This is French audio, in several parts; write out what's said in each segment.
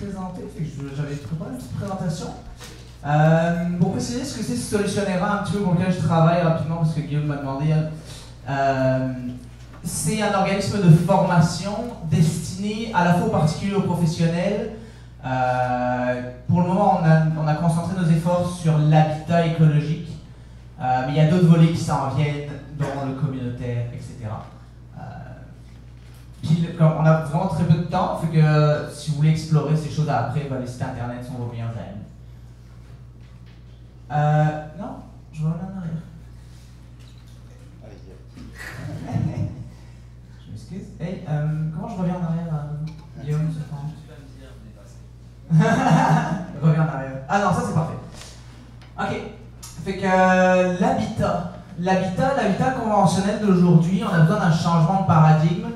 présenter, j'avais préparé une petite présentation. Pour préciser ce que c'est Solutionnera, un petit peu pour lequel je travaille rapidement, parce que Guillaume m'a demandé. C'est un organisme de formation destiné à la fois aux particuliers et aux professionnels. Pour le moment, on a concentré nos efforts sur l'habitat écologique, mais il y a d'autres volets qui s'en viennent, dont le communautaire, etc. Puis, comme on a vraiment très peu de temps, fait que si vous voulez explorer ces choses après, les sites internet sont vos meilleurs amis. Non, je reviens en arrière. Je m'excuse. Hey, comment je reviens en arrière, Guillaume? Reviens en arrière. Ah non, ça c'est parfait. Ok. Fait que l'habitat conventionnel d'aujourd'hui, on a besoin d'un changement de paradigme.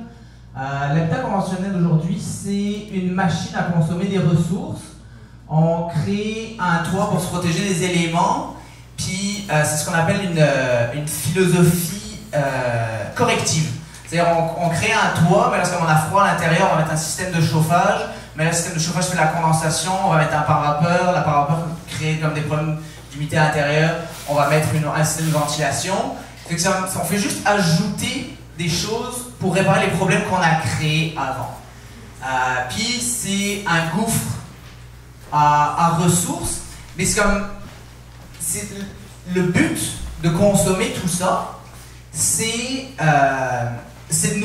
L'habitat conventionnel d'aujourd'hui, c'est une machine à consommer des ressources. On crée un toit pour se protéger des éléments, puis c'est ce qu'on appelle une philosophie corrective. C'est-à-dire on crée un toit, mais lorsqu'on a froid à l'intérieur, on va mettre un système de chauffage, mais le système de chauffage fait la condensation, on va mettre un parapeur, la parapeur crée comme des problèmes d'humidité à l'intérieur, on va mettre un système de ventilation. On fait juste ajouter des choses pour réparer les problèmes qu'on a créés avant. Puis c'est un gouffre à ressources, mais c'est le but de consommer tout ça, c'est de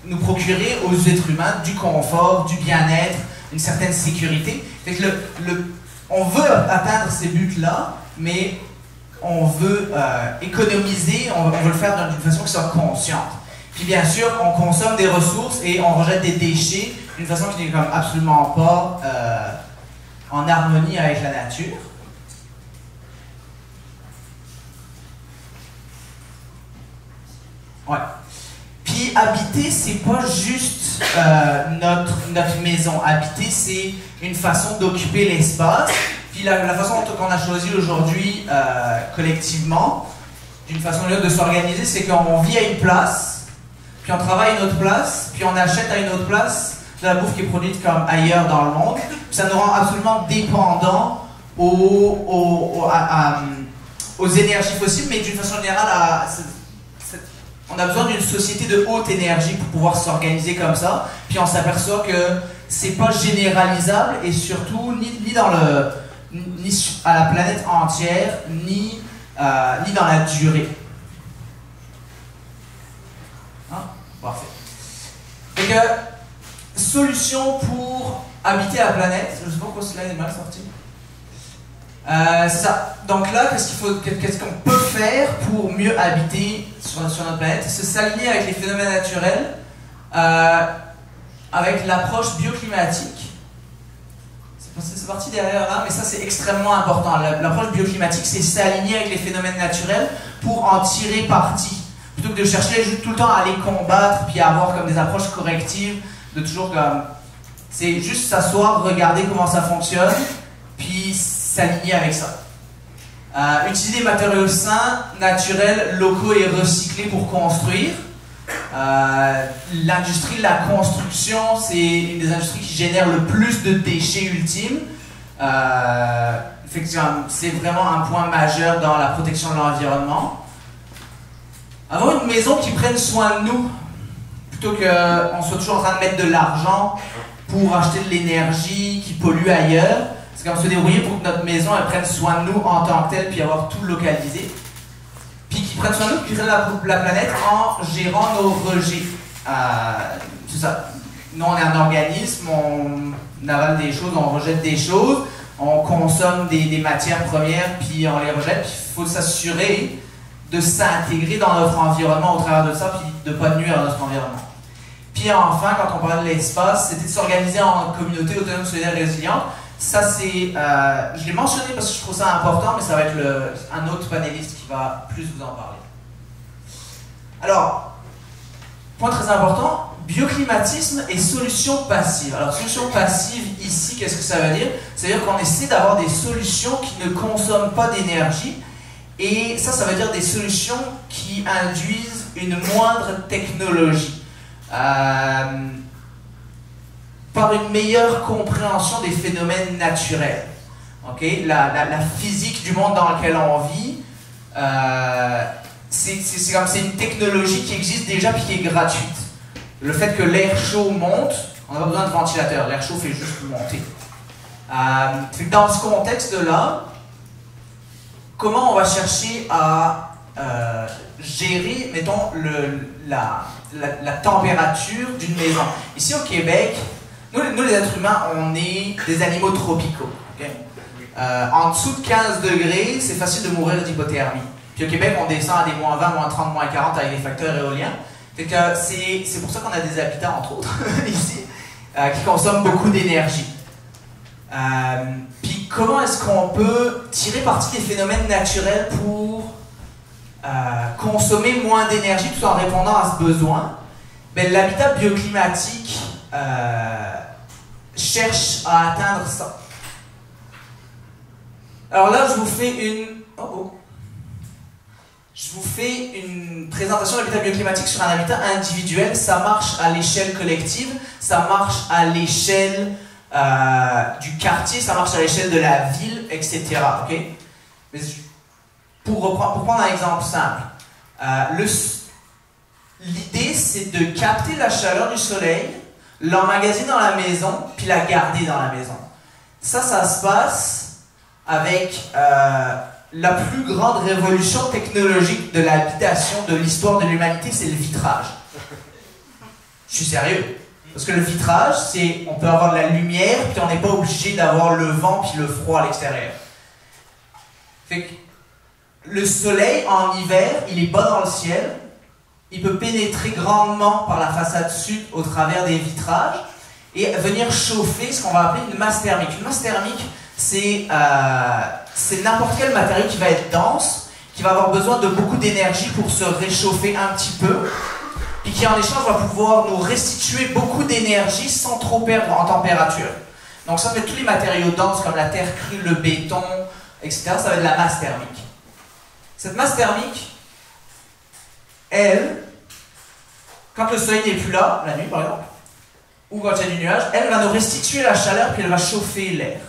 nous procurer aux êtres humains du confort, du bien-être, une certaine sécurité. Fait que on veut atteindre ces buts-là, mais on veut économiser, on veut le faire d'une façon qui soit consciente. Puis bien sûr, on consomme des ressources et on rejette des déchets d'une façon qui n'est comme absolument pas en harmonie avec la nature. Ouais. Puis habiter, c'est pas juste notre maison. Habiter, c'est une façon d'occuper l'espace. Puis la façon qu'on a choisi aujourd'hui collectivement, d'une façon ou d'une autre de s'organiser, c'est qu'on vit à une place, puis on travaille à une autre place, puis on achète à une autre place de la bouffe qui est produite comme ailleurs dans le monde. Puis ça nous rend absolument dépendants aux énergies fossiles, mais d'une façon générale, on a besoin d'une société de haute énergie pour pouvoir s'organiser comme ça. Puis on s'aperçoit que c'est pas généralisable et surtout ni à la planète entière, ni dans la durée. Hein? Parfait. Donc, solution pour habiter la planète. Je ne sais pas pourquoi cela est mal sorti. C'est ça. Donc là, qu'est-ce qu'on peut faire pour mieux habiter sur notre planète? C'est s'aligner avec les phénomènes naturels, avec l'approche bioclimatique. C'est parti derrière là, mais ça c'est extrêmement important. L'approche bioclimatique, c'est s'aligner avec les phénomènes naturels pour en tirer parti. Plutôt que de chercher tout le temps à les combattre, puis à avoir comme des approches correctives, de toujours comme... C'est juste s'asseoir, regarder comment ça fonctionne, puis s'aligner avec ça. Utiliser des matériaux sains, naturels, locaux et recyclés pour construire. L'industrie de la construction, c'est une des industries qui génère le plus de déchets ultimes. C'est vraiment un point majeur dans la protection de l'environnement. Avoir une maison qui prenne soin de nous, plutôt qu'on soit toujours en train de mettre de l'argent pour acheter de l'énergie qui pollue ailleurs. C'est comme se débrouiller pour que notre maison elle prenne soin de nous en tant que telle, puis avoir tout localisé. Puis qui prennent soin de nous, qui prennent la planète en gérant nos rejets. C'est ça. Nous, on est un organisme, on avale des choses, on rejette des choses, on consomme des matières premières, puis on les rejette. Puis il faut s'assurer de s'intégrer dans notre environnement au travers de ça, puis de ne pas nuire à notre environnement. Puis enfin, quand on parlait de l'espace, c'était de s'organiser en communauté autonome, solidaire et résiliente. Ça, c'est... je l'ai mentionné parce que je trouve ça important, mais ça va être un autre panéliste qui va plus vous en parler. Alors, point très important, bioclimatisme et solution passive. Alors, solution passive, ici, qu'est-ce que ça veut dire? C'est-à-dire qu'on essaie d'avoir des solutions qui ne consomment pas d'énergie. Et ça veut dire des solutions qui induisent une moindre technologie. Pas par une meilleure compréhension des phénomènes naturels. Okay? La physique du monde dans lequel on vit, c'est une technologie qui existe déjà et qui est gratuite. Le fait que l'air chaud monte, on n'a pas besoin de ventilateur, l'air chaud fait juste monter. Dans ce contexte-là, comment on va chercher à gérer, mettons, la température d'une maison? Ici au Québec, nous les êtres humains, on est des animaux tropicaux. Okay? En dessous de 15 degrés, c'est facile de mourir d'hypothermie. Puis au Québec, on descend à des moins 20, moins 30, moins 40 avec les facteurs éoliens. C'est pour ça qu'on a des habitants, entre autres, ici, qui consomment beaucoup d'énergie. Puis comment est-ce qu'on peut tirer parti des phénomènes naturels pour consommer moins d'énergie tout en répondant à ce besoin? Ben, l'habitat bioclimatique cherche à atteindre ça. Alors là, je vous fais une présentation de l'habitat bioclimatique sur un habitat individuel. Ça marche à l'échelle collective, ça marche à l'échelle du quartier, ça marche à l'échelle de la ville, etc. Okay? Mais pour prendre un exemple simple, l'idée c'est de capter la chaleur du soleil, l'emmagasiner dans la maison, puis la garder dans la maison. Ça se passe avec la plus grande révolution technologique de l'habitation de l'histoire de l'humanité, c'est le vitrage. Je suis sérieux. Parce que le vitrage, c'est on peut avoir de la lumière, puis on n'est pas obligé d'avoir le vent puis le froid à l'extérieur. Fait que le soleil, en hiver, il est bas dans le ciel, il peut pénétrer grandement par la façade sud au travers des vitrages et venir chauffer ce qu'on va appeler une masse thermique. Une masse thermique, c'est n'importe quel matériau qui va être dense, qui va avoir besoin de beaucoup d'énergie pour se réchauffer un petit peu, et qui en échange va pouvoir nous restituer beaucoup d'énergie sans trop perdre en température. Donc ça va être tous les matériaux denses comme la terre crue, le béton, etc. Ça va être de la masse thermique. Cette masse thermique, elle, quand le soleil n'est plus là, la nuit par exemple, ou quand il y a du nuage, elle va nous restituer la chaleur puis elle va chauffer l'air.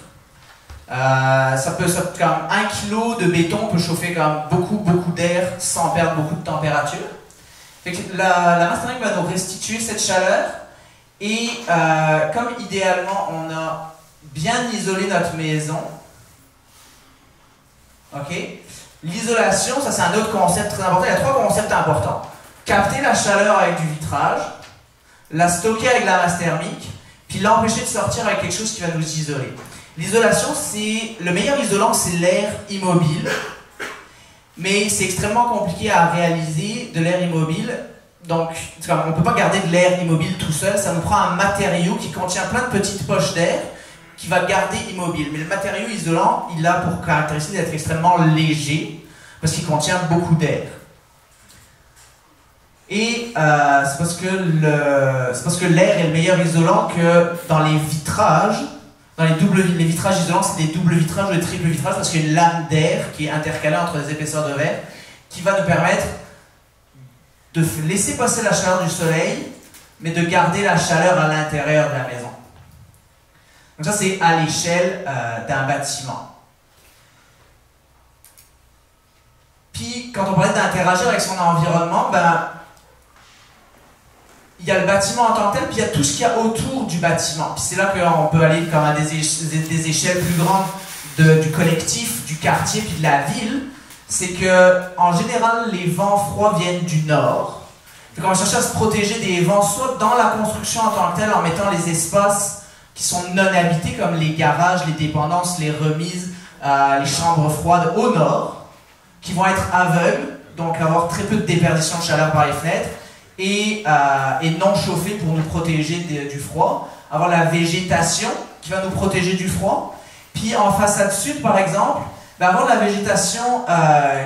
Comme 1 kg de béton peut chauffer comme beaucoup d'air sans perdre beaucoup de température. Fait que la masse thermique va nous restituer cette chaleur et comme idéalement on a bien isolé notre maison, ok, l'isolation, ça c'est un autre concept très important. Il y a 3 concepts importants. Capter la chaleur avec du vitrage, la stocker avec la masse thermique, puis l'empêcher de sortir avec quelque chose qui va nous isoler. L'isolation, le meilleur isolant, c'est l'air immobile, mais c'est extrêmement compliqué à réaliser de l'air immobile. Donc, on ne peut pas garder de l'air immobile tout seul, ça nous prend un matériau qui contient plein de petites poches d'air qui va garder immobile. Mais le matériau isolant, il a pour caractéristique d'être extrêmement léger, parce qu'il contient beaucoup d'air. Et c'est parce que l'air est le meilleur isolant que dans les vitrages. Dans les vitrages isolants, c'est des doubles vitrages ou des triples vitrages parce qu'il y a une lame d'air qui est intercalée entre les épaisseurs de verre qui va nous permettre de laisser passer la chaleur du soleil, mais de garder la chaleur à l'intérieur de la maison. Donc ça, c'est à l'échelle d'un bâtiment. Puis, quand on parlait d'interagir avec son environnement, il y a le bâtiment en tant que tel, puis il y a tout ce qu'il y a autour du bâtiment. Puis c'est là qu'on peut aller comme à des échelles plus grandes du collectif, du quartier, puis de la ville. C'est que, en général, les vents froids viennent du nord. Donc on va chercher à se protéger des vents, soit dans la construction en tant que telle, en mettant les espaces qui sont non habités, comme les garages, les dépendances, les remises, les chambres froides au nord, qui vont être aveugles, donc avoir très peu de déperdition de chaleur par les fenêtres, et non chauffés pour nous protéger du froid, avoir la végétation qui va nous protéger du froid, puis en façade sud par exemple, avoir la végétation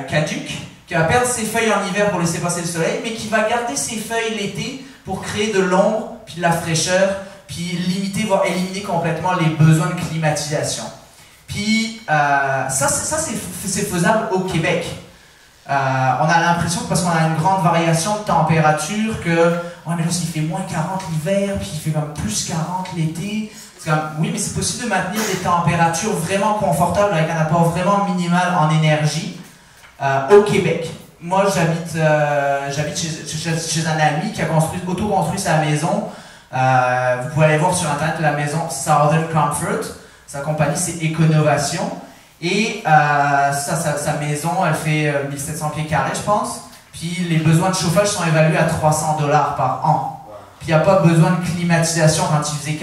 caduque qui va perdre ses feuilles en hiver pour laisser passer le soleil, mais qui va garder ses feuilles l'été pour créer de l'ombre, puis de la fraîcheur, puis limiter, voire éliminer complètement les besoins de climatisation. Puis ça c'est faisable au Québec. On a l'impression que parce qu'on a une grande variation de température, ouais, mais là, s'il fait moins 40 l'hiver, puis il fait comme plus 40 l'été. C'est comme, oui, mais c'est possible de maintenir des températures vraiment confortables avec un apport vraiment minimal en énergie au Québec. Moi, j'habite chez un ami qui a auto-construit sa maison. Vous pouvez aller voir sur Internet la maison Southern Comfort. Sa compagnie, c'est Econovation. Et sa maison, elle fait 1700 pieds carrés, je pense. Puis les besoins de chauffage sont évalués à 300 $ par an. Puis il n'y a pas besoin de climatisation quand il faisait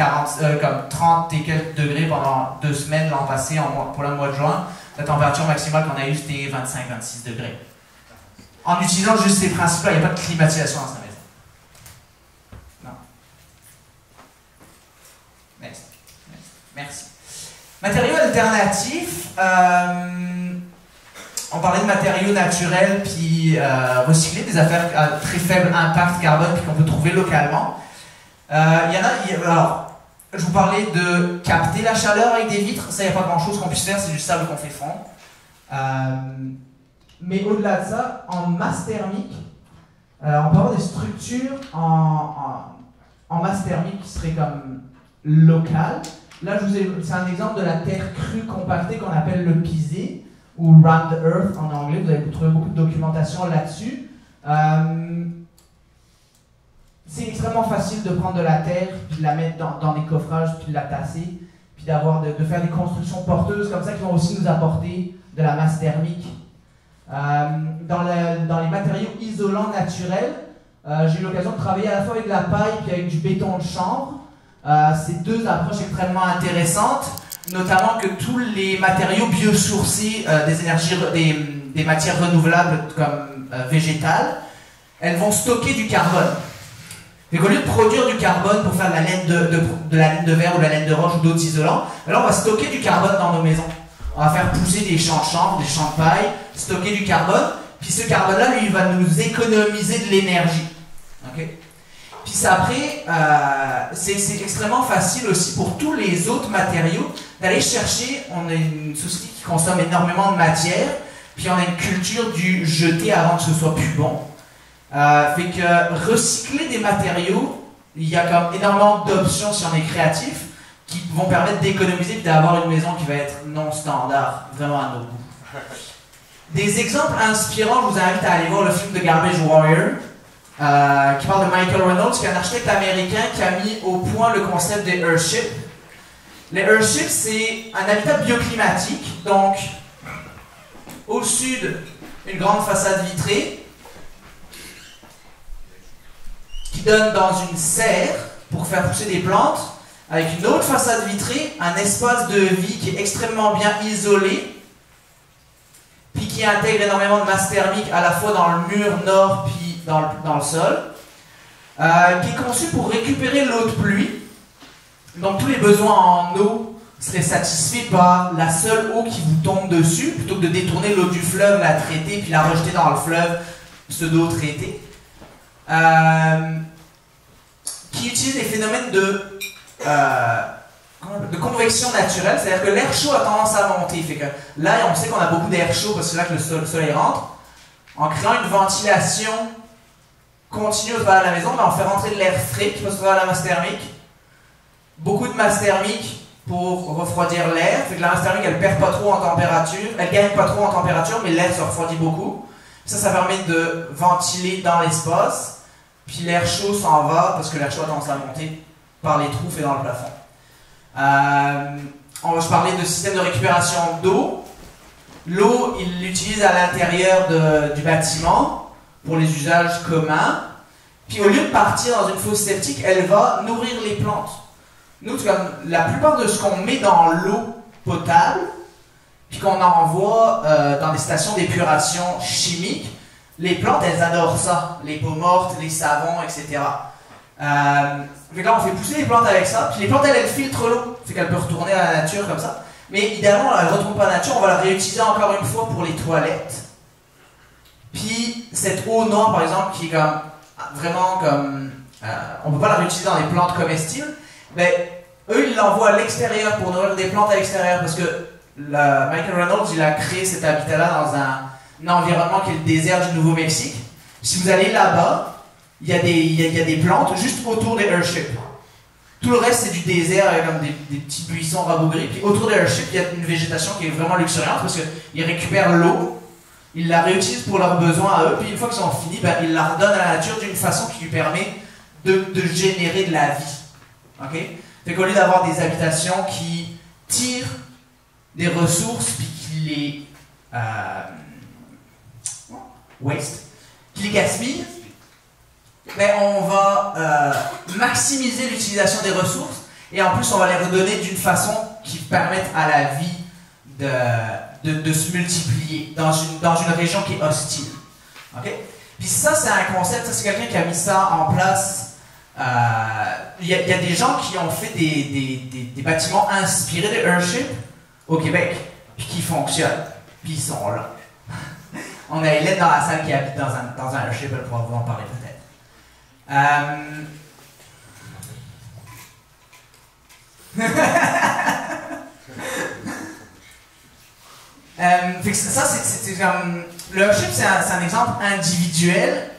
comme 30 et quelques degrés pendant 2 semaines l'an passé, pour le mois de juin. La température maximale qu'on a eue, c'était 25-26 degrés. En utilisant juste ces principes-là, il n'y a pas de climatisation dans sa maison. Non. Merci. Matériaux alternatifs. On parlait de matériaux naturels puis recyclés, des affaires à très faible impact carbone puis qu'on peut trouver localement. Alors, je vous parlais de capter la chaleur avec des vitres. Ça, il n'y a pas grand-chose qu'on puisse faire, c'est du sable qu'on fait fondre. Mais au-delà de ça, en masse thermique, on peut avoir des structures en masse thermique qui seraient comme locales. Là, c'est un exemple de la terre crue compactée qu'on appelle le pisé, ou Round the Earth en anglais. Vous allez trouver beaucoup de documentation là-dessus. C'est extrêmement facile de prendre de la terre, puis de la mettre dans des coffrages, puis de la tasser, puis de faire des constructions porteuses comme ça qui vont aussi nous apporter de la masse thermique. Dans les matériaux isolants naturels, j'ai eu l'occasion de travailler à la fois avec de la paille et avec du béton de chanvre. C'est 2 approches extrêmement intéressantes, notamment que tous les matériaux biosourcés des matières renouvelables comme végétales, elles vont stocker du carbone. Donc au lieu de produire du carbone pour faire de la laine de verre ou de la laine de roche ou d'autres isolants, alors on va stocker du carbone dans nos maisons. On va faire pousser des champs de chanvre, des champs de paille, stocker du carbone, puis ce carbone-là, lui, il va nous économiser de l'énergie. Okay? Puis ça, après, c'est extrêmement facile aussi pour tous les autres matériaux d'aller chercher. On a une société qui consomme énormément de matière, puis on a une culture du jeter avant que ce soit plus bon. Fait que recycler des matériaux, il y a comme énormément d'options si on est créatif qui vont permettre d'économiser et d'avoir une maison qui va être non standard, vraiment à nos goûts. Des exemples inspirants, je vous invite à aller voir le film de Garbage Warrior, qui parle de Michael Reynolds, qui est un architecte américain qui a mis au point le concept des Earthships. Les Earthships, c'est un habitat bioclimatique, donc au sud, une grande façade vitrée qui donne dans une serre pour faire pousser des plantes, avec une autre façade vitrée, un espace de vie qui est extrêmement bien isolé, puis qui intègre énormément de masse thermique à la fois dans le mur nord puis dans le sol, qui est conçu pour récupérer l'eau de pluie. Donc tous les besoins en eau seraient satisfaits par la seule eau qui vous tombe dessus, plutôt que de détourner l'eau du fleuve, la traiter, puis la rejeter dans le fleuve pseudo-traitée. Qui utilise des phénomènes de convection naturelle, c'est-à-dire que l'air chaud a tendance à monter. Fait que là, on sait qu'on a beaucoup d'air chaud parce que c'est là que le soleil rentre. En créant une ventilation continue au travers de la maison, mais on fait rentrer de l'air frais qui passe au travers de la masse thermique. Beaucoup de masse thermique pour refroidir l'air. Fait que la masse thermique, elle perd pas trop en température, elle gagne pas trop en température, mais l'air se refroidit beaucoup. Ça permet de ventiler dans l'espace. Puis l'air chaud s'en va parce que l'air chaud a tendance à monter par les trous faits dans le plafond. Je parlais de système de récupération d'eau. L'eau, il l'utilise à l'intérieur du bâtiment pour les usages communs. Puis au lieu de partir dans une fosse septique, elle va nourrir les plantes. Nous, comme la plupart de ce qu'on met dans l'eau potable, puis qu'on envoie dans des stations d'épuration chimique, les plantes, elles adorent ça. Les peaux mortes, les savons, etc. Donc là, on fait pousser les plantes avec ça, puis les plantes, elles filtrent l'eau. Fait qu'elles peuvent retourner à la nature comme ça. Mais idéalement, elles ne retrouvent pas la nature, on va la réutiliser encore une fois pour les toilettes. Puis cette eau noire, par exemple, qui est comme vraiment comme... on ne peut pas la réutiliser dans les plantes comestibles, mais eux, ils l'envoient à l'extérieur pour nourrir des plantes à l'extérieur, parce que Michael Reynolds, il a créé cet habitat-là dans un environnement qui est le désert du Nouveau-Mexique. Si vous allez là-bas, il y a des plantes juste autour des airships. Tout le reste, c'est du désert, avec comme des petits buissons rabougris. Puis autour des airships, il y a une végétation qui est vraiment luxuriante parce qu'ils récupèrent l'eau, ils la réutilisent pour leurs besoins à eux, puis une fois qu'ils ont fini, ben, ils la redonnent à la nature d'une façon qui lui permet de générer de la vie. Okay? Fait qu'au lieu d'avoir des habitations qui tirent des ressources puis qui les waste, qui les gaspillent, ben on va maximiser l'utilisation des ressources et en plus on va les redonner d'une façon qui permette à la vie de se multiplier dans une région qui est hostile. Okay? Puis ça, c'est un concept, ça c'est quelqu'un qui a mis ça en place. Il y a des gens qui ont fait des bâtiments inspirés de Earthship au Québec, puis qui fonctionnent, puis ils sont là. On a Hélène dans la salle qui habite dans un Earthship, elle pourra vous en parler peut-être. Ça, c'est comme... Le Earthship, c'est un exemple individuel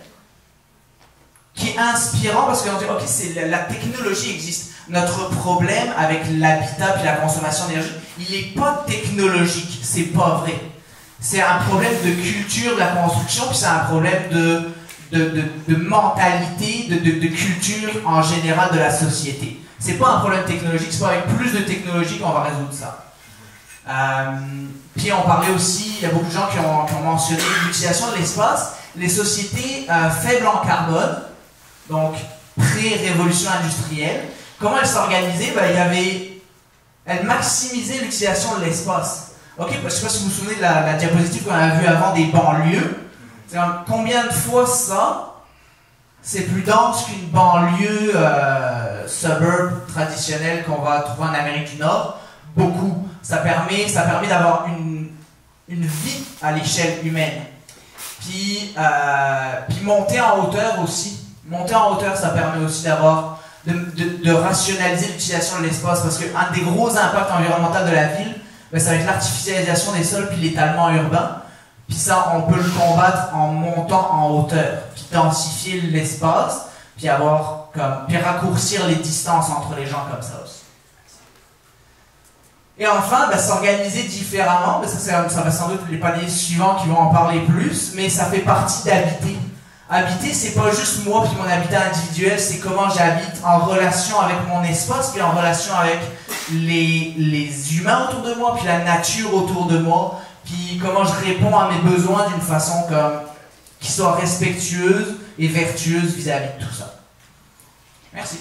qui est inspirant parce qu'on dit, ok, la technologie existe. Notre problème avec l'habitat puis la consommation d'énergie, il n'est pas technologique, c'est pas vrai. C'est un problème de culture de la construction, puis c'est un problème de mentalité, de culture en général de la société. C'est pas un problème technologique, c'est pas avec plus de technologie qu'on va résoudre ça. Puis on parlait aussi, il y a beaucoup de gens qui ont mentionné l'utilisation de l'espace. Les sociétés faibles en carbone, donc pré-révolution industrielle, comment elles s'organisaient? Elles maximisaient l'utilisation de l'espace. Ok, je ne sais pas si vous vous souvenez de la diapositive qu'on a vue avant des banlieues. Combien de fois ça, c'est plus dense qu'une banlieue suburb traditionnelle qu'on va trouver en Amérique du Nord? Beaucoup. Ça permet d'avoir une vie à l'échelle humaine. Puis monter en hauteur aussi. Monter en hauteur, ça permet aussi de rationaliser l'utilisation de l'espace parce qu'un des gros impacts environnementaux de la ville, ben, ça va être l'artificialisation des sols puis l'étalement urbain. Puis ça, on peut le combattre en montant en hauteur, puis densifier l'espace, puis raccourcir les distances entre les gens comme ça aussi. Et enfin, ben, s'organiser différemment, ben, ça va sans doute les paliers suivants qui vont en parler plus, mais ça fait partie d'habiter. Habiter, c'est pas juste moi puis mon habitat individuel, c'est comment j'habite en relation avec mon espace, puis en relation avec les humains autour de moi, puis la nature autour de moi, puis comment je réponds à mes besoins d'une façon qui soit respectueuse et vertueuse vis-à-vis de tout ça. Merci.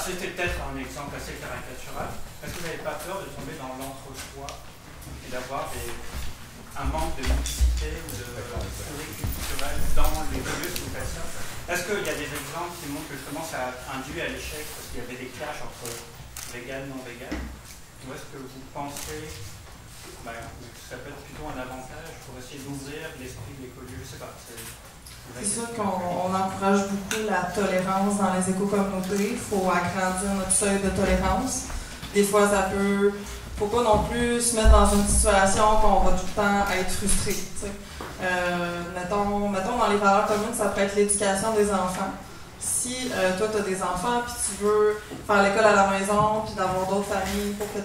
C'était peut-être un exemple assez caricatural. Est-ce que vous n'avez pas peur de tomber dans l'entre-soi et d'avoir un manque de mixité ou de pluriculturel dans les lieux que vous faites ça? Est-ce qu'il y a des exemples qui montrent que justement ça a induit à l'échec parce qu'il y avait des clashs entre vegan et non-vegan? Ou est-ce que vous pensez que ça peut être plutôt un avantage pour essayer d'ouvrir l'esprit de l'écolieu? Je ne sais pas. C'est sûr qu'on encourage beaucoup la tolérance dans les éco-communautés. Il faut agrandir notre seuil de tolérance. Des fois, faut pas non plus se mettre dans une situation qu'on va tout le temps être frustré. Mettons, dans les valeurs communes, ça peut être l'éducation des enfants. Si toi, tu as des enfants puis tu veux faire l'école à la maison puis d'avoir d'autres familles pour que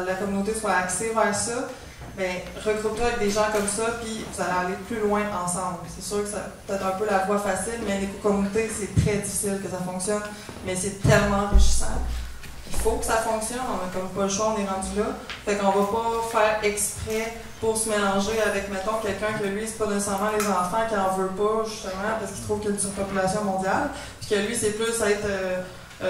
la communauté soit axée vers ça, ben, regroupe-toi avec des gens comme ça, puis vous allez aller plus loin ensemble. C'est sûr que c'est peut-être un peu la voie facile, mais l'éco-communauté, c'est très difficile que ça fonctionne, mais c'est tellement enrichissant. Il faut que ça fonctionne, on n'a comme pas le choix, on est rendu là. Fait qu'on va pas faire exprès pour se mélanger avec, mettons, quelqu'un que lui, c'est pas nécessairement les enfants qui en veut pas, justement, parce qu'il trouve qu'il y a une surpopulation mondiale, puis que lui, c'est plus être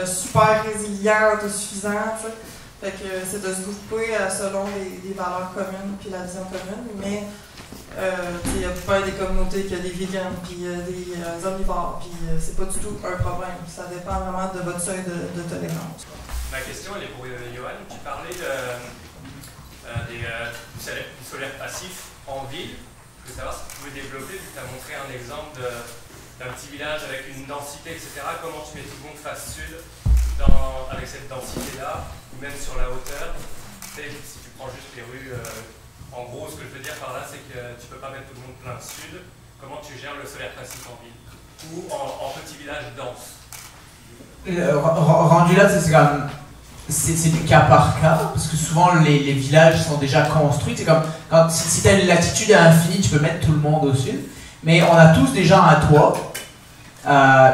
super résilient, autosuffisant, tu sais. Fait que c'est de se grouper selon les valeurs communes puis la vision commune, mais il y a pas des communautés qui ont des vegans puis des omnivores, puis c'est pas du tout un problème. Ça dépend vraiment de votre seuil de tolérance. Ma question elle est pour Johan. Tu parlais du solaire passif en ville. Je voulais savoir si tu pouvais développer, vu que tu as montré un exemple d'un petit village avec une densité, etc. Comment tu mets tout le monde face sud avec cette densité-là, ou même sur la hauteur. Si tu prends juste les rues, en gros, ce que je veux dire par là, c'est que tu peux pas mettre tout le monde plein sud. Comment tu gères le solaire passif en ville ou en petit village dense? Rendu là, c'est comme... C'est du cas par cas, parce que souvent les villages sont déjà construits. C'est comme si tu as une latitude infinie, tu peux mettre tout le monde au sud. Mais on a tous déjà un toit.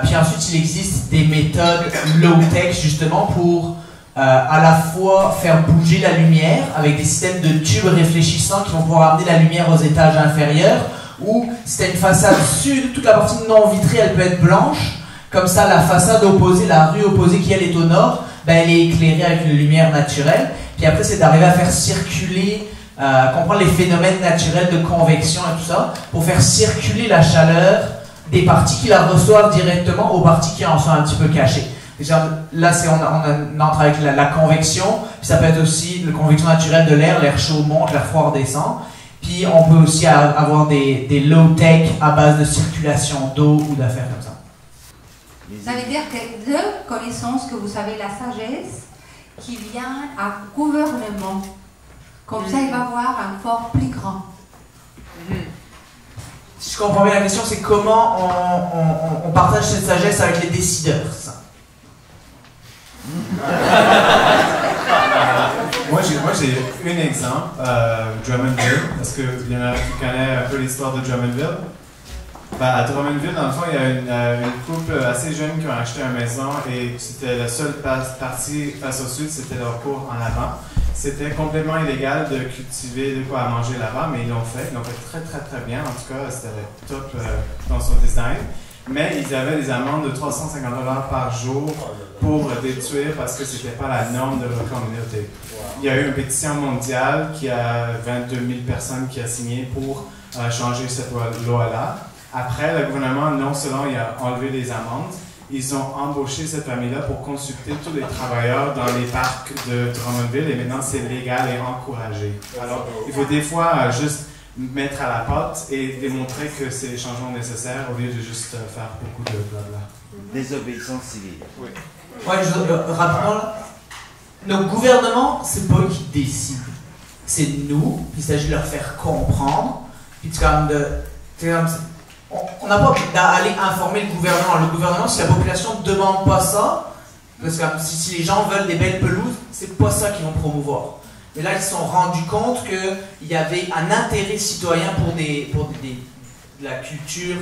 Puis ensuite, il existe des méthodes low-tech justement pour à la fois faire bouger la lumière avec des systèmes de tubes réfléchissants qui vont pouvoir amener la lumière aux étages inférieurs. Ou si tu as une façade sud, toute la partie non vitrée, elle peut être blanche. Comme ça, la façade opposée, la rue opposée qui elle est au nord, ben, elle est éclairée avec une lumière naturelle. Puis après, c'est d'arriver à faire circuler, comprendre les phénomènes naturels de convection et tout ça, pour faire circuler la chaleur des parties qui la reçoivent directement aux parties qui en sont un petit peu cachées. Déjà, là, on entre avec la convection, puis ça peut être aussi la convection naturelle de l'air chaud monte, l'air froid descend. Puis on peut aussi avoir des low-tech à base de circulation d'eau ou d'affaires comme ça. Ça veut dire que de connaissance que vous avez la sagesse qui vient à gouvernement. Comme ça, il va avoir un fort plus grand. Si je comprends bien la question, c'est comment on partage cette sagesse avec les décideurs, ça. Moi j'ai un exemple, Drummondville, parce qu'il y en a qui connaissent un peu l'histoire de Drummondville. À Drummondville, dans le fond, il y a une couple assez jeune qui ont acheté une maison et c'était la seule partie face au sud, c'était leur cour en avant. C'était complètement illégal de cultiver de quoi à manger là-bas, mais ils l'ont fait très très très bien, en tout cas c'était top dans son design. Mais ils avaient des amendes de 350 $ par jour pour détruire parce que c'était pas la norme de leur communauté. Il y a eu une pétition mondiale qui a 22 000 personnes qui a signé pour changer cette loi-là. Après, le gouvernement, non seulement il a enlevé les amendes, ils ont embauché cette famille-là pour consulter tous les travailleurs dans les parcs de Drummondville et maintenant c'est légal et encouragé. Alors, il faut des fois juste mettre à la porte et démontrer que c'est les changements nécessaires au lieu de juste faire beaucoup de blabla. Désobéissance civile. Oui. Ouais, rapidement, nos gouvernements, c'est pas eux qui décident. C'est nous, il s'agit de leur faire comprendre. Puis on n'a pas d'aller informer le gouvernement. Le gouvernement, si la population ne demande pas ça, parce que si les gens veulent des belles pelouses, c'est pas ça qu'ils vont promouvoir. Mais là, ils se sont rendus compte qu'il y avait un intérêt citoyen pour de la culture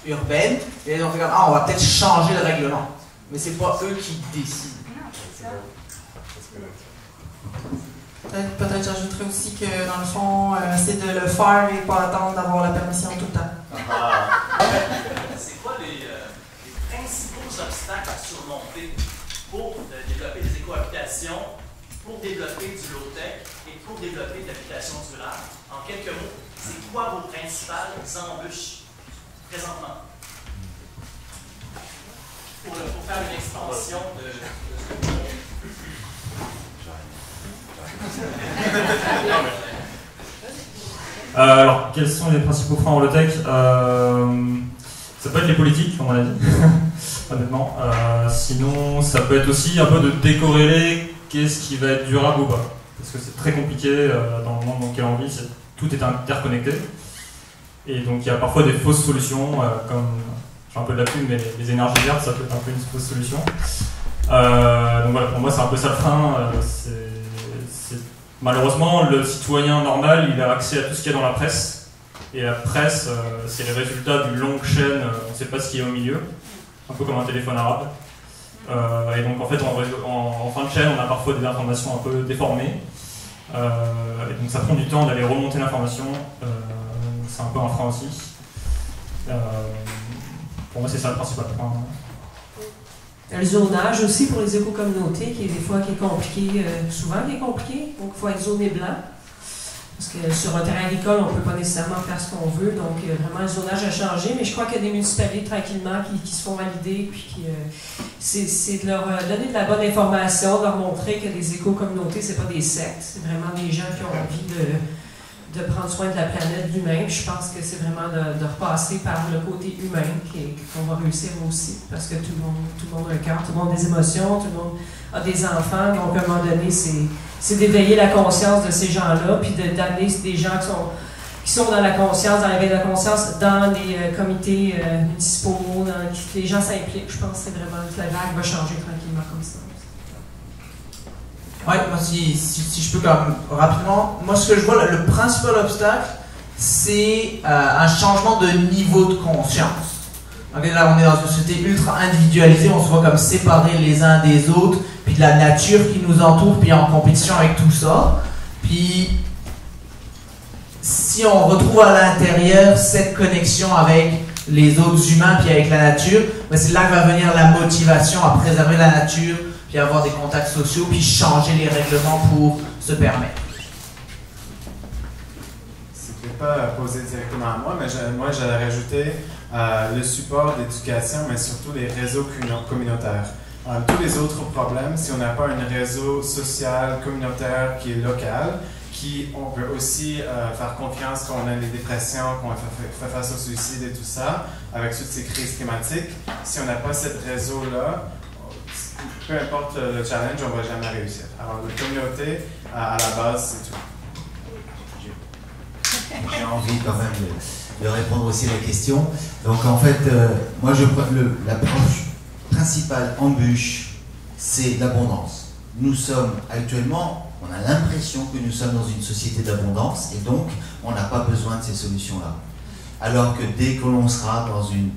urbaine. Et ils ont fait comme, on va peut-être changer le règlement. Mais c'est pas eux qui décident. Peut-être j'ajouterais aussi que dans le fond, c'est de le faire et pas attendre d'avoir la permission tout le temps. C'est quoi les principaux obstacles à surmonter pour développer des éco-habitations, pour développer du low-tech et pour développer de l'habitation durable? En quelques mots, c'est quoi vos principales embûches présentement pour faire une expansion de ce que vous avez? Alors, quels sont les principaux freins en low-tech? Ça peut être les politiques, comme on a dit, honnêtement. Sinon, ça peut être aussi un peu de décorréler qu'est-ce qui va être durable ou pas. Parce que c'est très compliqué dans le monde dans lequel on vit, tout est interconnecté. Et donc, il y a parfois des fausses solutions, comme, j'ai un peu de la pub, mais les énergies vertes, ça peut être un peu une fausse solution. Donc voilà, pour moi, c'est un peu ça le frein. Malheureusement, le citoyen normal, il a accès à tout ce qu'il y a dans la presse. Et la presse, c'est les résultats d'une longue chaîne, on ne sait pas ce qu'il y a au milieu, un peu comme un téléphone arabe. Et donc en fait, en fin de chaîne, on a parfois des informations un peu déformées. Et donc ça prend du temps d'aller remonter l'information. C'est un peu un frein aussi. Pour moi, c'est ça le principal point. Le zonage aussi pour les éco-communautés, qui est des fois qui est compliqué, souvent qui est compliqué, donc il faut être zoné blanc. Parce que sur un terrain agricole, on ne peut pas nécessairement faire ce qu'on veut, donc vraiment le zonage a changé, mais je crois qu'il y a des municipalités tranquillement qui se font valider, puis c'est de leur donner de la bonne information, de leur montrer que les éco-communautés, c'est pas des sectes, c'est vraiment des gens qui ont envie de prendre soin de la planète, de l'humain. Je pense que c'est vraiment de repasser par le côté humain qu'on va réussir aussi, parce que tout le monde a un cœur, tout le monde a des émotions, tout le monde a des enfants. Donc, à un moment donné, c'est d'éveiller la conscience de ces gens-là, puis d'amener des gens qui sont dans la conscience, dans l'éveil de la conscience, dans les comités municipaux, que les gens s'impliquent. Je pense que c'est vraiment que la vague va changer tranquillement comme ça. Ouais, moi si je peux quand même rapidement, moi ce que je vois, le principal obstacle, c'est un changement de niveau de conscience. Okay, là on est dans une société ultra individualisée, on se voit comme séparés les uns des autres, puis de la nature qui nous entoure, puis en compétition avec tout ça. Puis si on retrouve à l'intérieur cette connexion avec les autres humains, puis avec la nature, ben c'est là que va venir la motivation à préserver la nature, puis avoir des contacts sociaux, puis changer les règlements pour se permettre. C'était pas posé directement à moi, mais moi j'allais rajouter le support d'éducation, mais surtout les réseaux communautaires. Tous les autres problèmes, si on n'a pas un réseau social, communautaire qui est local, on peut aussi faire confiance quand on a des dépressions, quand on fait face au suicide et tout ça, avec toutes ces crises climatiques. Si on n'a pas ce réseau-là, peu importe le challenge, on ne va jamais réussir. Alors, la communauté, à la base, c'est tout. J'ai envie quand même de répondre aussi à la question. Donc, en fait, moi, je crois que l'approche principale embûche, c'est l'abondance. Nous sommes actuellement, on a l'impression que nous sommes dans une société d'abondance et donc, on n'a pas besoin de ces solutions-là. Alors que dès que l'on sera dans une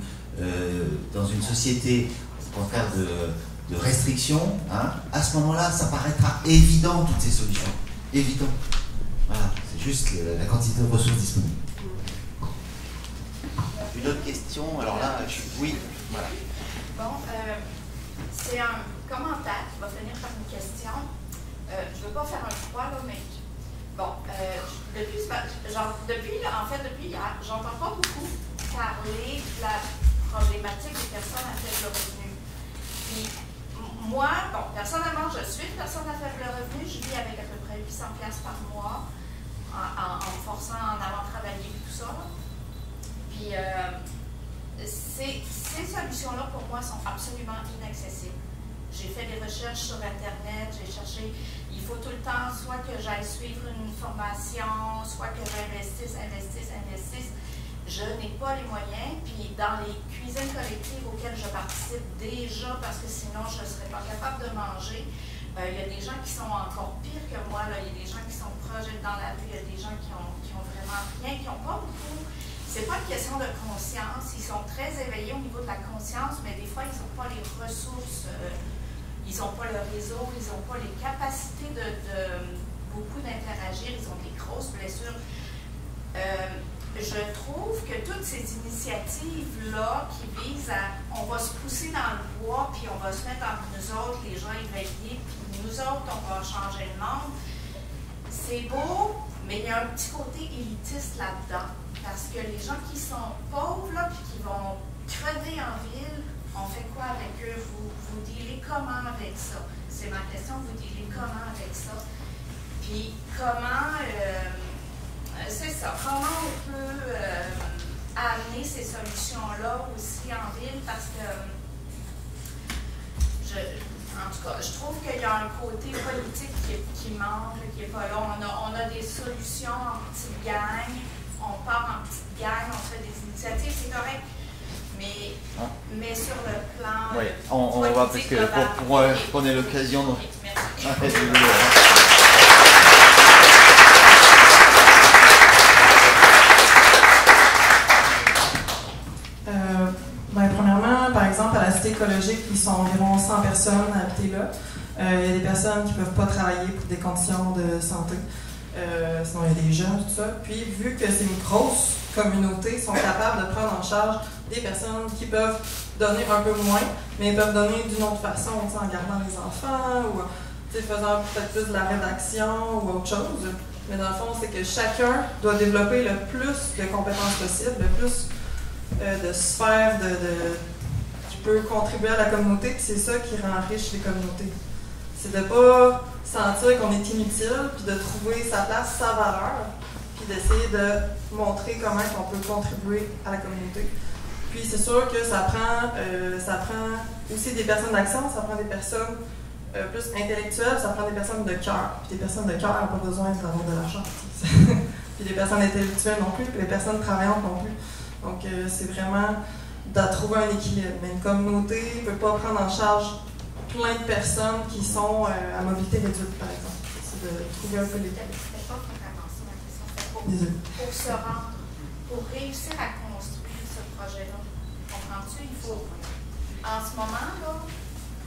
société, au contraire de restrictions, hein, à ce moment-là, ça paraîtra évident, toutes ces solutions. Évident. Voilà, c'est juste la quantité de ressources disponibles. Une autre question, alors là, oui, voilà. Bon, c'est un commentaire qui va finir par une question. Je ne veux pas faire un froid, là, mais bon, depuis hier, j'entends pas beaucoup parler de la problématique des personnes à faible revenu. Puis, moi, bon, personnellement, je suis une personne à faible revenu, je vis avec à peu près 800$ par mois, en me forçant, en allant travailler et tout ça. Là. Puis, ces solutions-là, pour moi, sont absolument inaccessibles. J'ai fait des recherches sur Internet, j'ai cherché, il faut tout le temps soit que j'aille suivre une formation, soit que j'investisse. Je n'ai pas les moyens, puis dans les cuisines collectives auxquelles je participe déjà, parce que sinon je ne serais pas capable de manger, il y a des gens qui sont encore pires que moi, là. Il y a des gens qui sont projetés dans la rue, il y a des gens qui ont vraiment rien, qui n'ont pas beaucoup. C'est pas une question de conscience, ils sont très éveillés au niveau de la conscience, mais des fois ils n'ont pas les ressources, ils n'ont pas le réseau, ils n'ont pas les capacités de beaucoup d'interagir, ils ont des grosses blessures. Je trouve que toutes ces initiatives-là qui visent à, on va se pousser dans le bois, puis on va se mettre entre nous autres, les gens éveillés, puis nous autres, on va changer le monde, c'est beau, mais il y a un petit côté élitiste là-dedans. Parce que les gens qui sont pauvres, là, puis qui vont crever en ville, on fait quoi avec eux? Vous dealez comment avec ça? C'est ma question, vous dealez comment avec ça? Puis comment... c'est ça. Comment on peut amener ces solutions-là aussi en ville? Parce que, en tout cas, je trouve qu'il y a un côté politique qui manque, qui n'est pas là. On a des solutions en petite gang, on part en petite gang, on fait des initiatives, c'est correct. Mais sur le plan. Oui, on va, parce que pour qu'on ait l'occasion. Donc... Merci. Premièrement, par exemple, à la Cité écologique, ils sont environ 100 personnes à habiter là. Il y a des personnes qui ne peuvent pas travailler pour des conditions de santé. Sinon, il y a des jeunes, tout ça. Puis, vu que c'est une grosse communauté, ils sont capables de prendre en charge des personnes qui peuvent donner un peu moins, mais ils peuvent donner d'une autre façon, en gardant les enfants ou faisant peut-être plus de la rédaction ou autre chose. Mais dans le fond, c'est que chacun doit développer le plus de compétences possibles, le plus de sphères qui peut contribuer à la communauté, puis c'est ça qui rend riche les communautés. C'est de ne pas sentir qu'on est inutile, puis de trouver sa place, sa valeur, puis puis d'essayer de montrer comment on peut contribuer à la communauté. Puis c'est sûr que ça prend aussi des personnes d'action, ça prend des personnes plus intellectuelles, ça prend des personnes de cœur. Puis des personnes de cœur n'ont pas besoin d'avoir de l'argent. Puis des personnes intellectuelles non plus, puis les personnes travaillantes non plus. Donc c'est vraiment de trouver un équilibre. Mais une communauté ne peut pas prendre en charge plein de personnes qui sont à mobilité réduite, par exemple. C'est de trouver un peu l'équilibre. C'était pas vraiment ça ma question. C'était pour se rendre, pour réussir à construire ce projet-là. Comprends-tu? Il faut, en ce moment, là,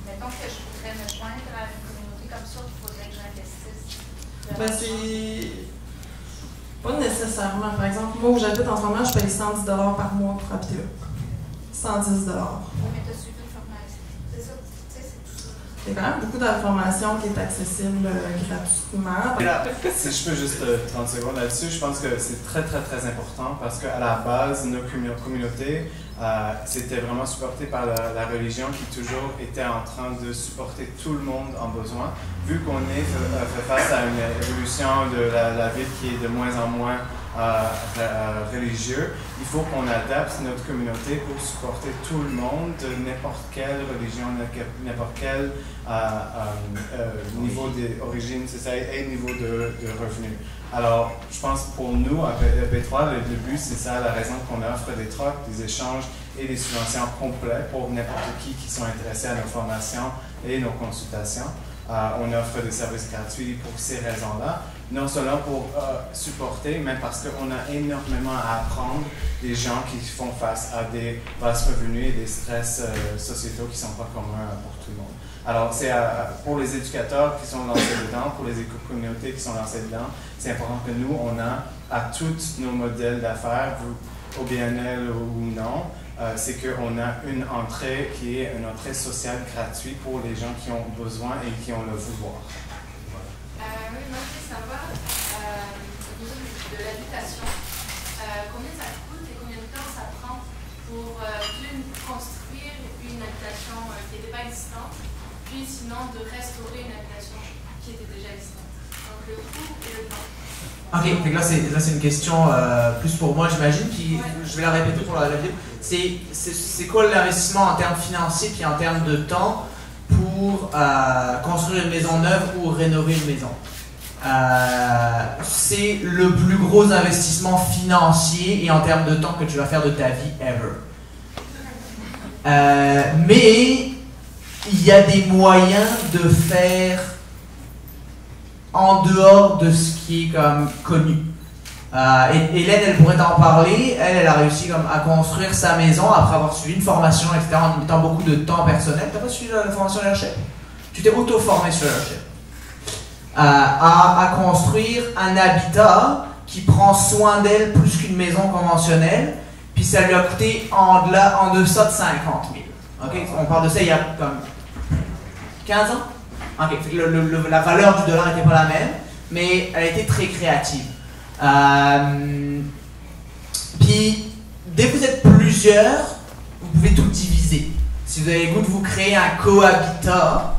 mettons que je voudrais me joindre à une communauté comme ça, il faudrait que j'investisse. Ben, c'est pas nécessairement. Par exemple, moi où j'habite en ce moment, je paye 110 $ par mois pour habiter là. 110 $. Oui, mais tu as suivi une formation. C'est ça, tu sais, c'est tout ça. Il y a quand même beaucoup d'informations qui est accessible gratuitement. Si je peux juste 30 secondes là-dessus, je pense que c'est très important parce qu'à la base, nos communautés, c'était vraiment supporté par la religion qui toujours était en train de supporter tout le monde en besoin. Vu qu'on est fait face à une évolution de la ville qui est de moins en moins religieux, il faut qu'on adapte notre communauté pour supporter tout le monde de n'importe quelle religion, n'importe quel niveau d'origine, c'est ça, et niveau de revenus. Alors, je pense pour nous, à P3, le but, c'est ça, la raison qu'on offre des trocs, des échanges et des subventions complets pour n'importe qui sont intéressés à nos formations et nos consultations. On offre des services gratuits pour ces raisons-là, non seulement pour supporter, mais parce qu'on a énormément à apprendre des gens qui font face à des basses revenus et des stress sociétaux qui ne sont pas communs pour tout le monde. Alors, c'est pour les éducateurs qui sont lancés dedans, pour les éco-communautés qui sont lancées dedans, c'est important que nous, on a à tous nos modèles d'affaires, OBNL ou non, c'est qu'on a une entrée qui est une entrée sociale gratuite pour les gens qui ont besoin et qui ont le vouloir. Oui, moi je voulais savoir, au niveau de l'habitation, combien ça coûte et combien de temps ça prend pour construire une habitation qui n'était pas existante, puis sinon de restaurer une habitation qui était déjà existante. Donc le coût et le temps. Ok, donc là c'est une question plus pour moi j'imagine, puis je vais la répéter pour la vidéo. C'est quoi l'investissement en termes financiers puis en termes de temps pour construire une maison neuve ou rénover une maison? C'est le plus gros investissement financier et en termes de temps que tu vas faire de ta vie ever. Mais il y a des moyens de faire en dehors de ce qui est comme connu. Hélène, elle pourrait t'en parler. Elle a réussi comme à construire sa maison après avoir suivi une formation, etc., en mettant beaucoup de temps personnel. T'as pas suivi la formation LHF? Tu t'es auto-formé sur LHF. À construire un habitat qui prend soin d'elle plus qu'une maison conventionnelle, puis ça lui a coûté en deçà de 50 000. Okay? On parle de ça il y a comme 15 ans. Okay. La valeur du dollar n'était pas la même, mais elle a été très créative. Puis, dès que vous êtes plusieurs, vous pouvez tout diviser. Si vous avez le goût de vous créer un cohabitat,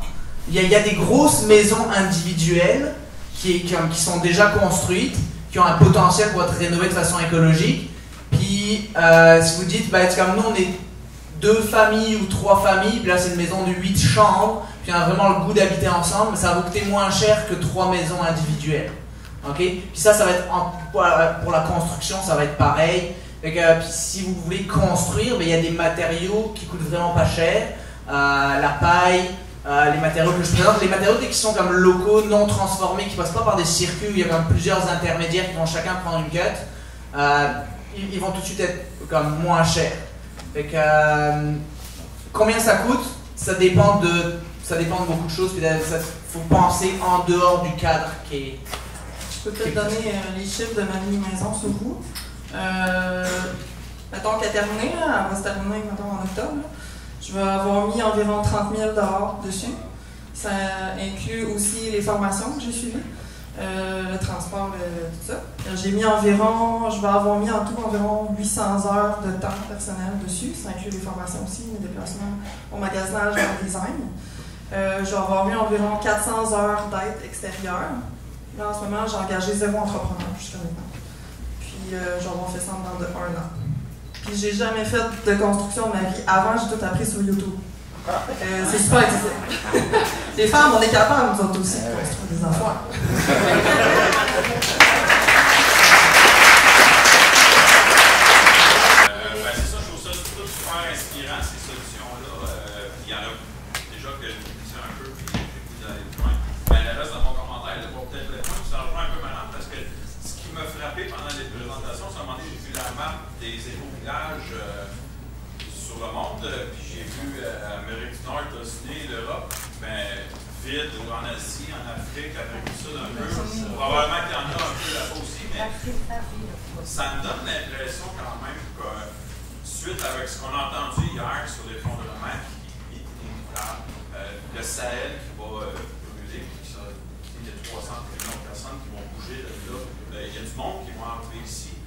il y a des grosses maisons individuelles qui sont déjà construites, qui ont un potentiel pour être rénovées de façon écologique. Puis, si vous dites, bah, comme nous, on est 2 familles ou 3 familles, puis là c'est une maison de 8 chambres, puis on a vraiment le goût d'habiter ensemble, mais ça va vous coûter moins cher que 3 maisons individuelles. Okay? Puis ça va être, pour la construction, ça va être pareil. Puis si vous voulez construire, il y a des matériaux qui coûtent vraiment pas cher, la paille, les matériaux que je présente, les matériaux qui sont comme locaux, non transformés, qui passent pas par des circuits où il y a comme plusieurs intermédiaires qui vont chacun prendre une cut, ils vont tout de suite être comme moins chers. Fait que, combien ça coûte? Ça dépend de beaucoup de choses. Il faut penser en dehors du cadre qui est... Je peux peut-être donner les chiffres de ma mini-maison sur vous. Mettons qu'elle est terminée, elle va se terminer mettons, en octobre. Là. Je vais avoir mis environ 30 000 $ dessus. Ça inclut aussi les formations que j'ai suivies, le transport, tout ça. Je vais avoir mis en tout environ 800 heures de temps personnel dessus. Ça inclut les formations aussi, mes déplacements au magasinage et au design. Je vais avoir mis environ 400 heures d'aide extérieure. Là, en ce moment, j'ai engagé 0 entrepreneur jusqu'à maintenant. puis genre on fait ça en dedans de 1 an. Puis j'ai jamais fait de construction de ma vie. Avant, j'ai tout appris sur YouTube. C'est super accessible. Les femmes, on est capables, nous autres aussi, de construire des enfants. C'est ça, je trouve ça tout super inspirant, ces solutions-là. Il y en a déjà que je disais un peu, puis j'ai pu d'aller plus loin. Mais le reste de mon commentaire, là, pour peut-être le point, ça rejoint un peu maintenant, parce que ce qui m'a frappé pendant les présentations, c'est à un moment donné, j'ai vu la map des éco-villages sur le monde, puis j'ai vu Amérique du Nord, États-Unis, l'Europe, mais vide, ou en Asie, en Afrique, Amérique du Sud un peu. Probablement qu'il y en a un peu là-bas aussi, mais ça me donne l'impression quand même que, suite avec ce qu'on a entendu hier sur l'effondrement qui est inévitable, le Sahel qui va brûler, il y a 300 millions de personnes qui vont bouger de là, il y a du monde qui vont arriver ici,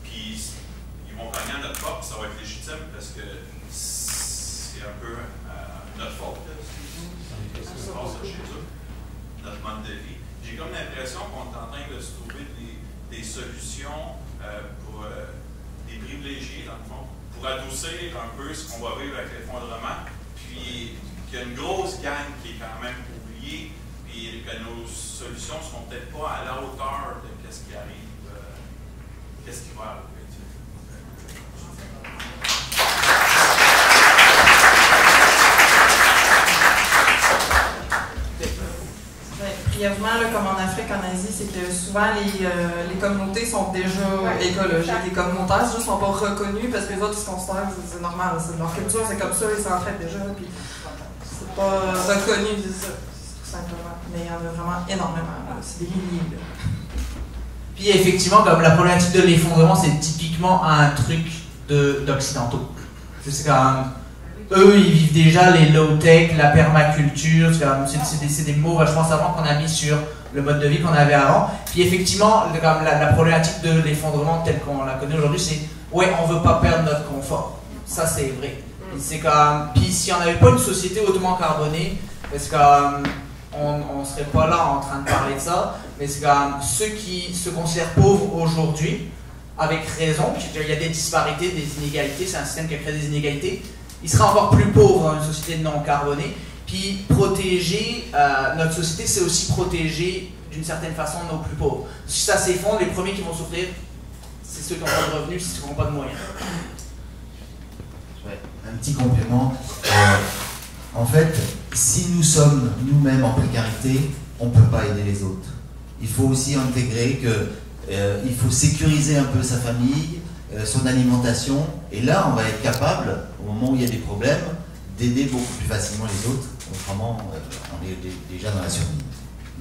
puis ils vont gagner à notre porte, ça va être légitime parce que c'est un peu notre faute, ce qui se passe chez eux, notre mode de vie. J'ai comme l'impression qu'on est en train de se trouver des solutions pour des privilégiés, dans le fond, pour adoucir un peu ce qu'on va vivre avec l'effondrement, puis qu'il y a une grosse gang qui est quand même oubliée, puis que nos solutions ne seront peut-être pas à la hauteur de ce qui arrive, qu'est-ce qui va arriver. Brièvement, comme en Afrique, en Asie, c'est que souvent les communautés sont déjà écologiques. Les communautaires, juste, sont pas reconnus parce que les autres, ils se considèrent que c'est normal. Leur culture, c'est comme ça, ils s'entraident déjà. Puis c'est pas reconnu, tout simplement. Mais il y en a vraiment énormément. C'est des milliers. Là. Puis effectivement, comme la problématique de l'effondrement, c'est typiquement un truc d'occidentaux. C'est quand même. Eux, ils vivent déjà les low-tech, la permaculture, c'est des mots vachement savants qu'on a mis sur le mode de vie qu'on avait avant. Puis effectivement, la problématique de l'effondrement telle qu'on la connaît aujourd'hui, c'est ouais, on veut pas perdre notre confort. Ça, c'est vrai. C'est comme, puis si on n'avait pas une société hautement carbonée, parce qu'on serait pas là en train de parler de ça, mais c'est comme ceux qui se considèrent pauvres aujourd'hui, avec raison, il y a des disparités, des inégalités, c'est un système qui a créé des inégalités. Il sera encore plus pauvre dans une société non carbonée. Puis protéger notre société, c'est aussi protéger d'une certaine façon nos plus pauvres. Si ça s'effondre, les premiers qui vont souffrir, c'est ceux qui n'ont pas de revenus, ceux qui n'ont pas de moyens. Ouais, un petit complément. En fait, si nous sommes nous-mêmes en précarité, on ne peut pas aider les autres. Il faut aussi intégrer qu'il faut sécuriser un peu sa famille, son alimentation, et là on va être capable, au moment où il y a des problèmes, d'aider beaucoup plus facilement les autres. Autrement, on est déjà dans la survie.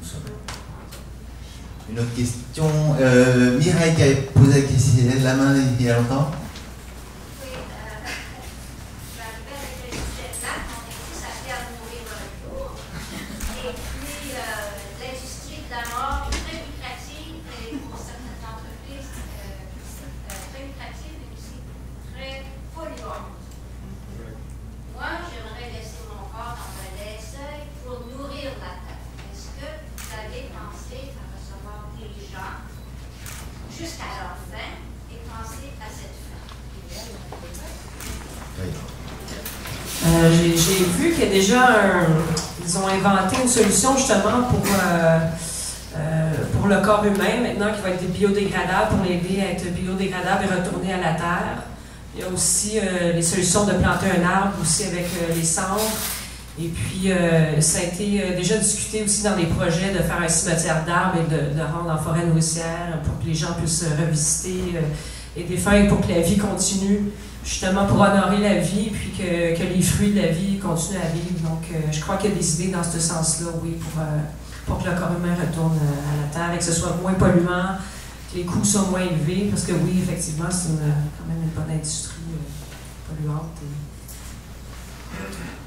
Nous sommes. Une autre question. Mireille qui avait posé la main il y a longtemps. J'ai vu qu'il y a déjà ils ont inventé une solution justement pour le corps humain maintenant qui va être biodégradable pour l'aider à être biodégradable et retourner à la terre. Il y a aussi les solutions de planter un arbre aussi avec les cendres. Et puis ça a été déjà discuté aussi dans des projets de faire un cimetière d'arbres et de rendre en forêt nourricière pour que les gens puissent revisiter et des feuilles pour que la vie continue. Justement pour honorer la vie, puis que les fruits de la vie continuent à vivre. Donc, je crois qu'il y a des idées dans ce sens-là, oui, pour que le corps humain retourne à la Terre et que ce soit moins polluant, que les coûts soient moins élevés, parce que oui, effectivement, c'est quand même une bonne industrie polluante.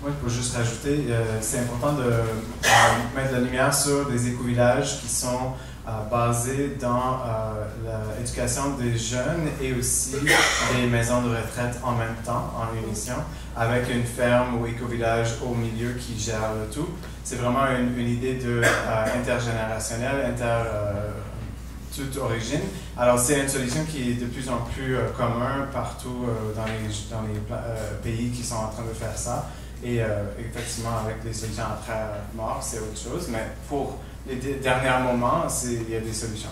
Oui, pour juste rajouter, c'est important de mettre la lumière sur des éco-villages qui sont basés dans l'éducation des jeunes et aussi des maisons de retraite en même temps, en unisson, avec une ferme ou éco-village au milieu qui gère le tout. C'est vraiment une idée de intergénérationnelle, toute origine. Alors c'est une solution qui est de plus en plus commune partout dans les pays qui sont en train de faire ça. Et effectivement, avec les solutions après mort, c'est autre chose. Mais pour les derniers moments, il y a des solutions.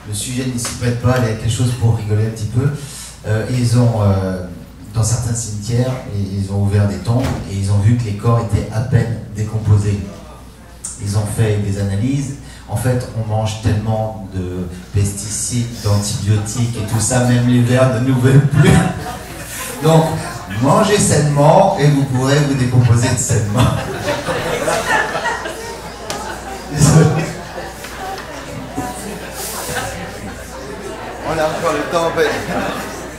Le sujet ne s'y prête pas, il y a quelque chose pour rigoler un petit peu. Ils ont, dans certains cimetières, ils ont ouvert des tombes et ils ont vu que les corps étaient à peine décomposés. Ils ont fait des analyses. En fait, on mange tellement de pesticides, d'antibiotiques et tout ça, même les vers ne nous veulent plus. Donc, mangez sainement et vous pourrez vous décomposer sainement. Désolé. On a encore le temps, en fait.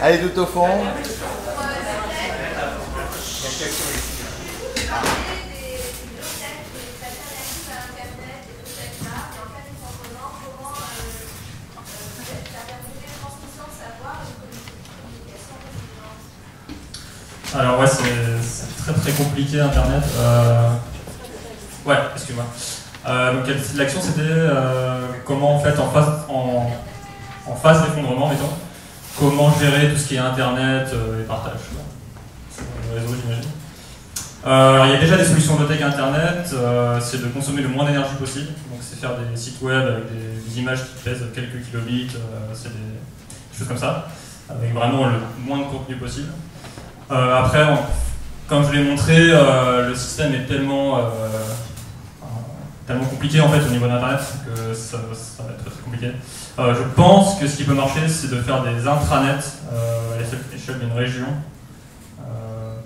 Allez tout au fond. Alors ouais, c'est très très compliqué Internet. Ouais, excuse-moi. Donc l'action c'était comment en fait en phase d'effondrement, mettons, comment gérer tout ce qui est Internet et partage sur le réseau, j'imagine. Alors il y a déjà des solutions low-tech Internet, c'est de consommer le moins d'énergie possible, donc c'est faire des sites web avec des images qui pèsent quelques kilobits, c'est des choses comme ça, avec vraiment le moins de contenu possible. Après, comme je l'ai montré, le système est tellement compliqué en fait au niveau d'Internet que ça va être très compliqué. Je pense que ce qui peut marcher, c'est de faire des intranets à l'échelle d'une région,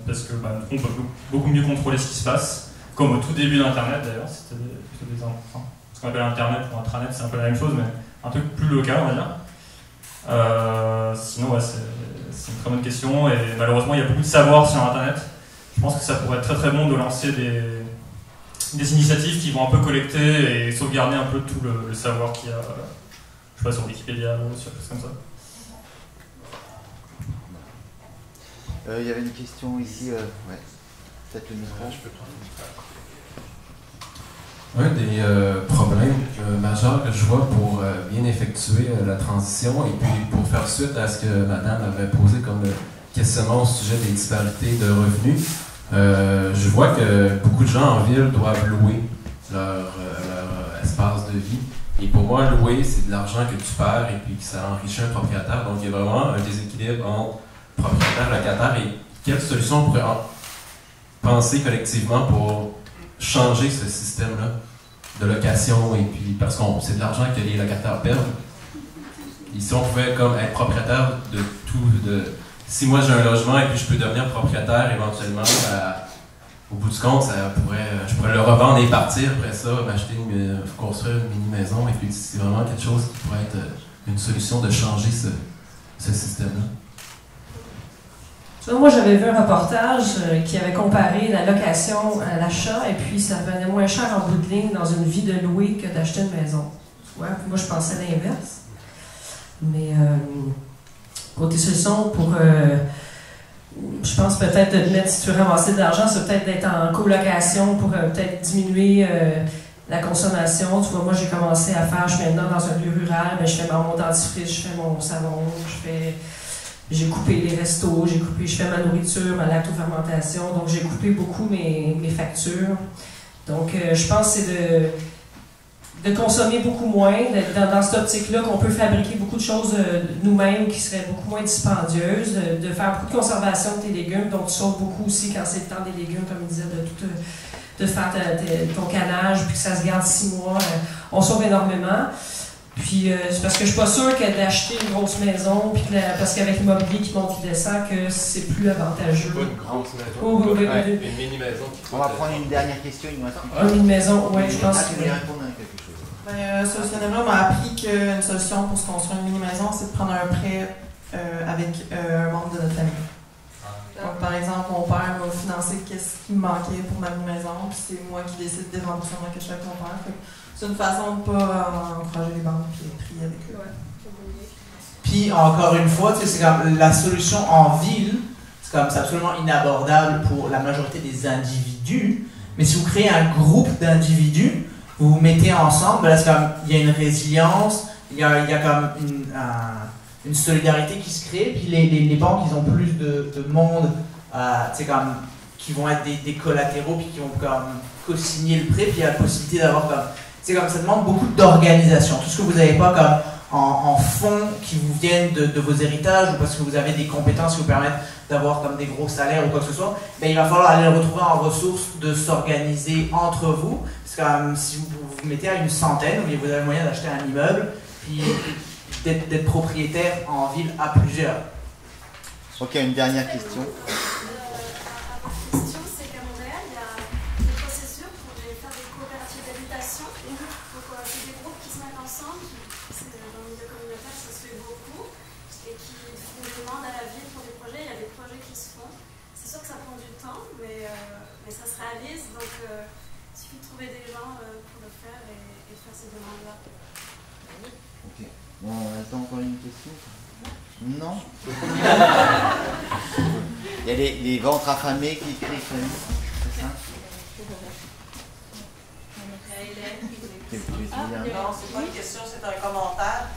parce que on peut beaucoup mieux contrôler ce qui se passe, comme au tout début d'Internet d'ailleurs. C'était ce qu'on appelle Internet ou intranet, c'est un peu la même chose, mais un truc plus local, on va dire. Sinon, ouais, c'est une très bonne question, et malheureusement, il y a beaucoup de savoir sur Internet. Je pense que ça pourrait être très très bon de lancer des initiatives qui vont un peu collecter et sauvegarder un peu tout le savoir qu'il y a, je sais pas, sur Wikipédia ou sur des choses comme ça. Il y avait une question ici, ouais. Peut-être le micro. Je peux prendre un des problèmes majeurs que je vois pour bien effectuer la transition et puis pour faire suite à ce que madame avait posé comme questionnement au sujet des disparités de revenus, je vois que beaucoup de gens en ville doivent louer leur espace de vie. Et pour moi, louer, c'est de l'argent que tu perds et puis que ça enrichit un propriétaire. Donc il y a vraiment un déséquilibre entre propriétaire et locataire. Et quelle solution on pourrait penser collectivement pour changer ce système-là de location, et puis parce que c'est de l'argent que les locataires perdent. Et si on pouvait comme être propriétaire de tout, si moi j'ai un logement et puis je peux devenir propriétaire éventuellement, au bout du compte, je pourrais le revendre et partir après ça, m'acheter construire une mini-maison, et puis c'est vraiment quelque chose qui pourrait être une solution de changer ce système-là. Moi, j'avais vu un reportage qui avait comparé la location à l'achat, et puis ça venait moins cher en bout de ligne dans une vie de louer que d'acheter une maison. Ouais, puis moi, je pensais l'inverse. Mais côté solution, je pense peut-être de te mettre, si tu veux ramasser de l'argent, c'est peut-être d'être en colocation pour peut-être diminuer la consommation. Tu vois, moi, j'ai commencé à faire, je suis maintenant dans un lieu rural, je fais mon dentifrice, je fais mon savon, j'ai coupé les restos, je fais ma nourriture, ma lactofermentation, donc j'ai coupé beaucoup mes factures. Donc je pense que c'est de consommer beaucoup moins, dans cette optique-là qu'on peut fabriquer beaucoup de choses nous-mêmes qui seraient beaucoup moins dispendieuses, de faire beaucoup de conservation de tes légumes, donc tu sauves beaucoup aussi quand c'est le temps des légumes, comme il disait, de faire ton canage, puis que ça se garde 6 mois, on sauve énormément. Puis c'est parce que je suis pas sûre que d'acheter une grosse maison, puis parce qu'avec l'immobilier qui monte qui descend, que c'est plus avantageux. Pas une grosse maison. Une mini-maison. On va prendre une dernière question. Une mini-maison, oui, je pense. Tu voulais répondre à quelque chose. Solutionnellement m'a appris qu'une solution pour se construire une mini-maison, c'est de prendre un prêt avec un membre de notre famille. Donc, par exemple, mon père m'a financé qu'est-ce qui me manquait pour ma maison, puis c'est moi qui décide d'éventuellement que je fais avec mon père. C'est une façon de ne pas encourager les banques et prier avec eux. Puis, encore une fois, c'est comme la solution en ville, c'est absolument inabordable pour la majorité des individus, mais si vous créez un groupe d'individus, vous vous mettez ensemble, ben là, c'est comme, il y a une résilience, il y a comme une solidarité qui se crée, puis les banques, ils ont plus de monde, comme, qui vont être des collatéraux, puis qui vont comme co-signer le prêt, puis il y a la possibilité d'avoir comme, comme ça demande beaucoup d'organisation. Tout ce que vous n'avez pas comme en fonds qui vous viennent de vos héritages ou parce que vous avez des compétences qui vous permettent d'avoir comme des gros salaires ou quoi que ce soit, ben, il va falloir aller le retrouver en ressources, de s'organiser entre vous. C'est comme si vous vous mettez à une centaine, où vous avez le moyen d'acheter un immeuble, puis d'être propriétaire en ville à plusieurs. Ok, une dernière question. Mais ça se réalise, donc il suffit de trouver des gens pour le faire et faire ces demandes-là. Ok. Bon, on attend encore une question? Non. Il y a les ventres affamés qui crient. C'est ça? Non, c'est pas une question, c'est un commentaire.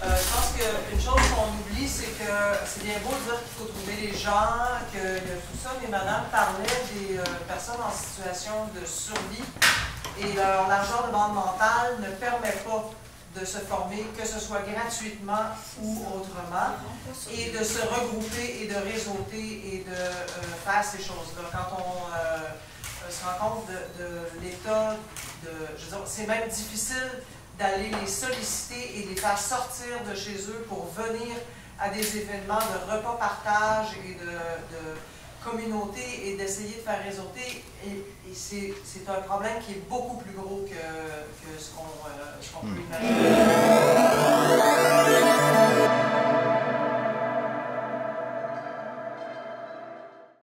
Je pense qu'une chose qu'on oublie, c'est que c'est bien beau de dire qu'il faut trouver les gens, qu'il y a tout ça, mais madame parlait des personnes en situation de survie et leur largeur de bande mentale ne permet pas de se former, que ce soit gratuitement ou autrement, et de se regrouper et de réseauter et de faire ces choses-là. Quand on se rend compte de l'état, je veux dire, c'est même difficile d'aller les solliciter et les faire sortir de chez eux pour venir à des événements de repas partage et de communauté et d'essayer de faire réseauter. Et c'est un problème qui est beaucoup plus gros que ce qu'on peut imaginer.